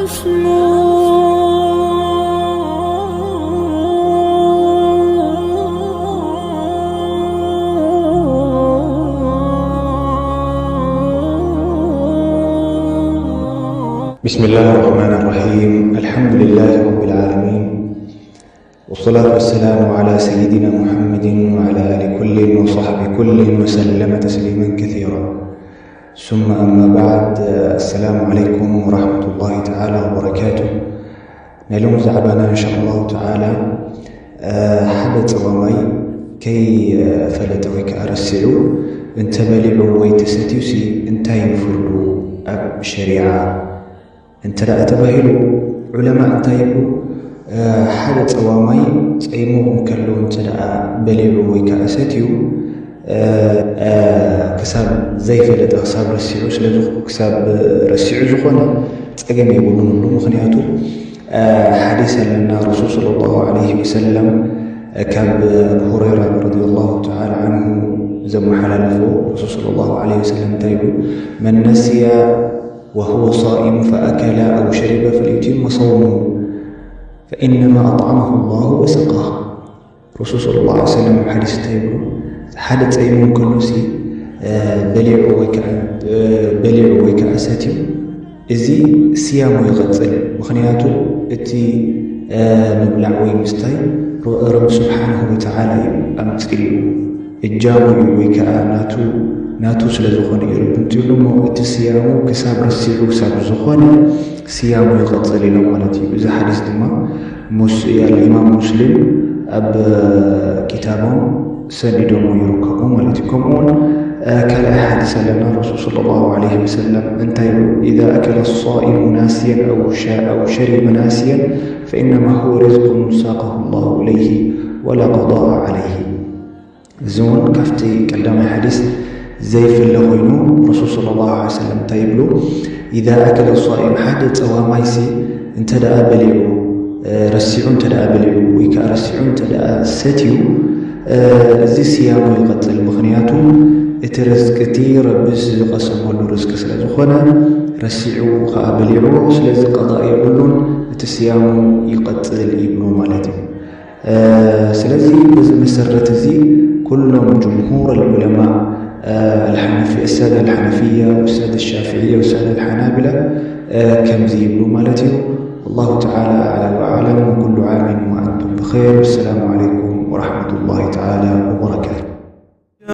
بسم الله الرحمن الرحيم. الحمد لله رب العالمين، والصلاة والسلام على سيدنا محمد وعلى آل كل وصحب كل وسلم تسليما كثيرا. ثم أما بعد، السلام عليكم ورحمة الله تعالى وبركاته. نلوم زعبنا إن شاء الله تعالى حدث ومي كي فلتوك أرسعوا انتبلعوا ويتستيوسي انتهي فرلوا أب شريعة انت لا تباهلوا علماء انتهيبوا حدث ومي سيموهم كلوا انت لا بلعوا ويكأستيو كساب زي فلت أصاب رسيعوا سلزخوا كساب رسيعوا زخونا تقام يقولون له مخنياته حديثا لنا رسول صلى الله عليه وسلم كاب هريرة رضي الله تعالى عنه زم حلالفه رسول صلى الله عليه وسلم تايبه: من نسي وهو صائم فأكل أو شرب فليتم صومه فإنما أطعمه الله وسقاه. رسول صلى الله عليه وسلم حديث تايبه حدث أيمون كنوسي بلع ويكأساتي إذي سيامو يغطل مخنياته إتي مبلع ويمستاي رب سبحانه وتعالى أمتقلوا الجامو ويكأ ناتو سلزخون يرب انتلومو إتي سيامو كساب رسيعو كساب زخون سيامو يغطل لنوالتي. إذا حديث دماء الإمام مسلم أب كتابهم سندهم ويركبون ولتكمون كلا حدث لنا الرسول صلى الله عليه وسلم: أنت إذا أكل الصائم ناسيا أو شرب ناسيا فإنما هو رزق ساقه الله إليه ولا قضاء عليه. زون كفتي كلام حديث زي في اللغوينو الرسول صلى الله عليه وسلم تايبلو: إذا أكل الصائم حدث ومايسي انت دأ بلعو رسعون تدأ بلعو ويكا رسعون تدأ ستيو زي سيامو يقتل مخنياته اترزقتي ربز قسم له رزق سلازخونا رسعوا خابلعوا سلاز قضاء يقولون اتسيامو يقتل ابنه مالتي. سلازي بز مسرت زي كلهم جمهور العلماء الحنفي السادة الحنفية والسادة الشافعية والسادة الحنابلة كم زي ابنه مالتي. الله تعالى أعلى وأعلم، وكل عام وأنتم بخير. والسلام عليكم ورحمة الله تعالى وبركاته.